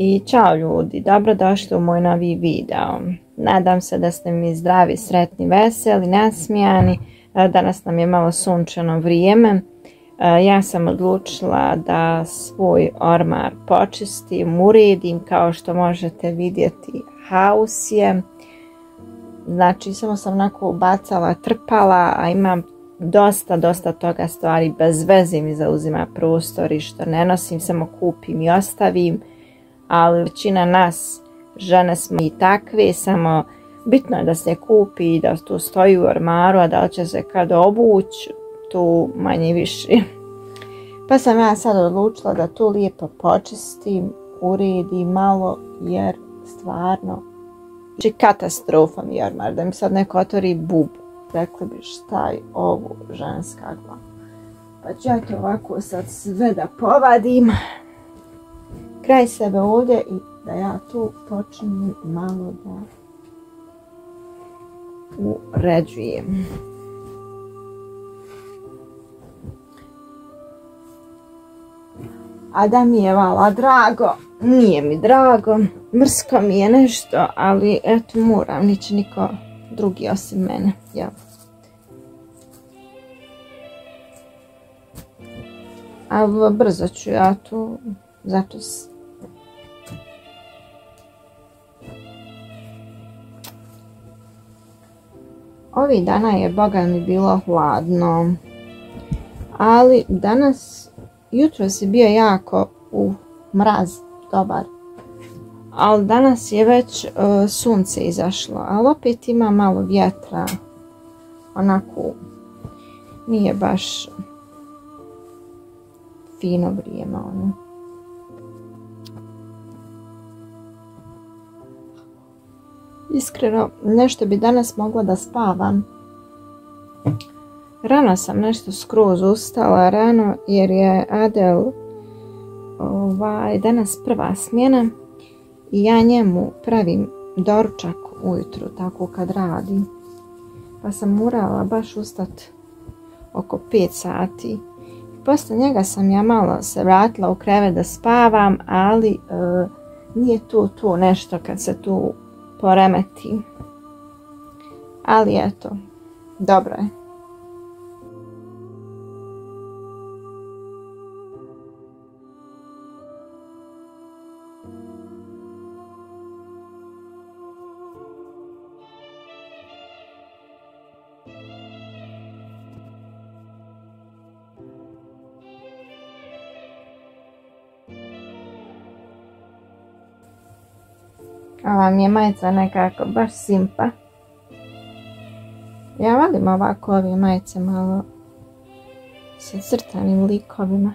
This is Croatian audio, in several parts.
I čao ljudi, dobrodošli u moj novi video. Nadam se da ste mi zdravi, sretni, veseli, nasmijani. Danas nam je malo sunčano vrijeme. Ja sam odlučila da svoj ormar počistim, uredim. Kao što možete vidjeti, haos je. Znači, samo sam onako bacala, trpala, a imam dosta toga stvari bez veze mi zauzima prostor i što ne nosim, samo kupim i ostavim. Ali većina nas žene smo i takve, samo bitno je da se kupi i da tu stoji u ormaru, a da li će se kad obući, tu manje više. Pa sam ja sad odlučila da tu lijepo počistim, uredim malo, jer stvarno katastrofa mi je ormar, da mi sad neko otvori bubu. Rekli bi šta je ovo ženska glava. Pa ću ja to ovako sad sve da povadim kraj sebe ovdje i da ja tu počnem malo da uređujem. A da mi je vala drago, nije mi drago, mrsko mi je nešto, ali eto moram, neće niko drugi osim mene, jel? Ali brzo ću ja tu začas. Ovih dana je boga mi bilo hladno, ali danas, jutros je bio jako mraz, dobar. Ali danas je već sunce izašlo, ali opet ima malo vjetra, onako nije baš fino vrijeme ono. Iskreno, nešto bi danas mogla da spavam. Rano sam nešto skroz ustala, rano, jer je Adel danas prva smjena i ja njemu pravim doručak ujutru, tako kad radi. Pa sam morala baš ustati oko 5 sati. Poslije njega sam ja malo se vratila u krevet da spavam, ali nije tu nešto kad se tu poremeti. Ali eto, dobro je. Ova mi je majica nekako baš simpa. Ja volim ovako ove majice malo sa crtanim likovima.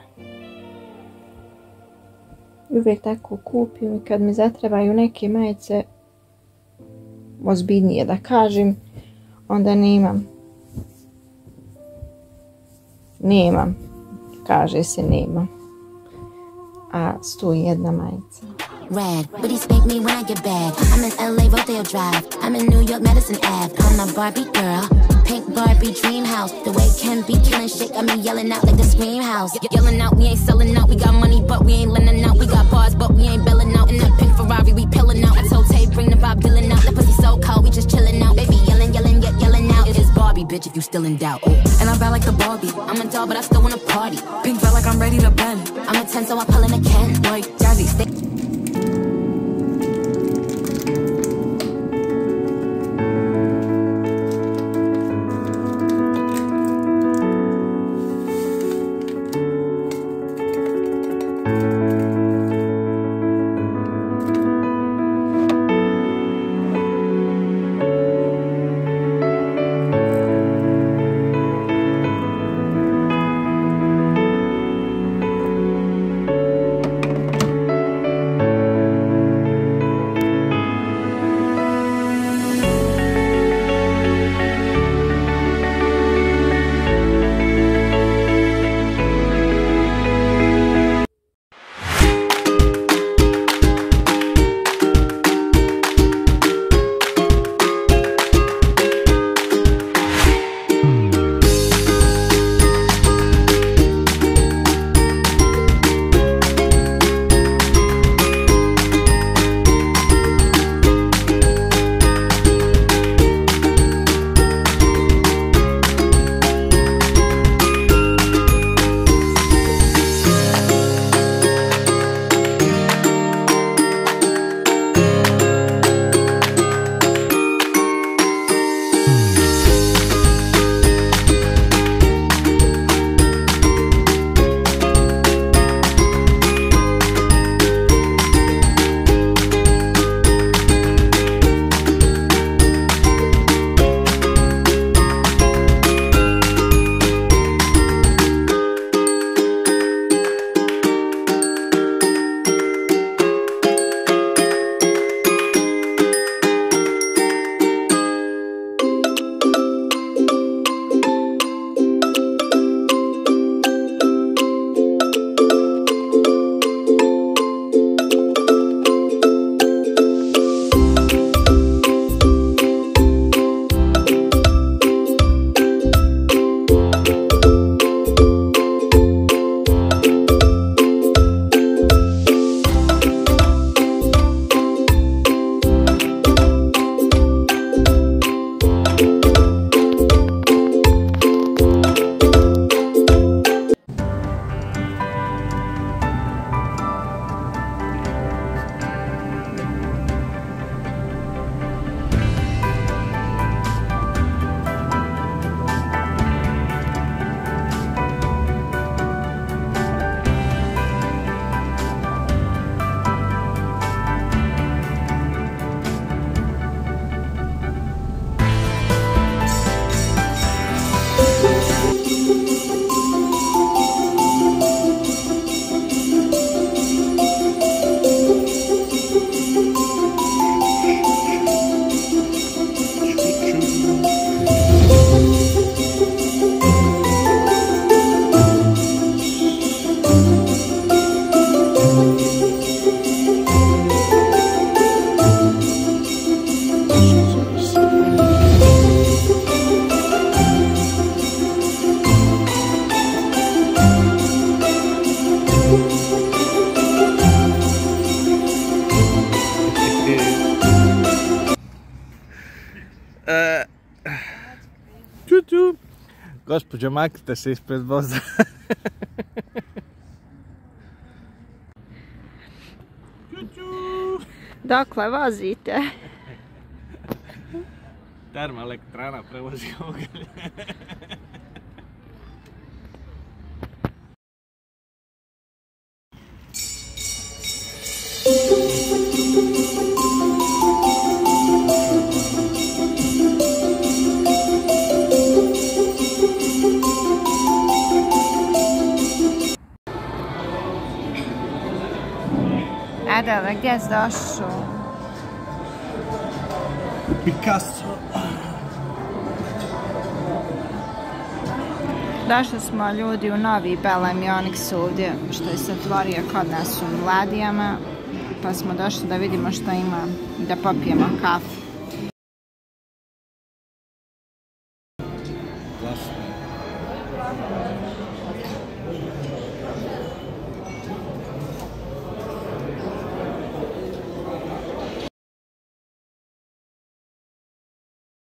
Uvijek tako kupim i kad mi zatrebaju neke majice ozbiljnije da kažem, onda nemam. Nemam. Kaže se nemam. A stoji jedna majica. Rad, but he spank me when I get back. I'm in LA, Rodeo Drive. I'm in New York, Madison Ave. I'm a Barbie girl, pink Barbie dream house. The way Ken be killing shit got me yelling out like the Scream House. Yelling out, we ain't selling out. We got money, but we ain't lending out. We got bars, but we ain't belling out. In that pink Ferrari, we pillin' out. I told Tay, bring the Bob Dylan out. That pussy so cold, we just chillin' out. Baby yelling, yet yelling out. It is Barbie, bitch, if you still in doubt. Ooh. And I'm bad like the Barbie. I'm a doll, but I still wanna party. Pink felt like I'm ready to bend. I'm a 10, so I pull in a Ken. Like Jazzy, stay. Gospođo, maknite se ispred voza. Dokle vozite? Termoelektrana prevozi ugalj. Adele, gdje si došao? Picasso. Došli smo ljudi u novi Bellem Onyx ovdje što je se otvorio kod nas u Miladijama, pa smo došli da vidimo što ima i da popijemo kafu. Glasno.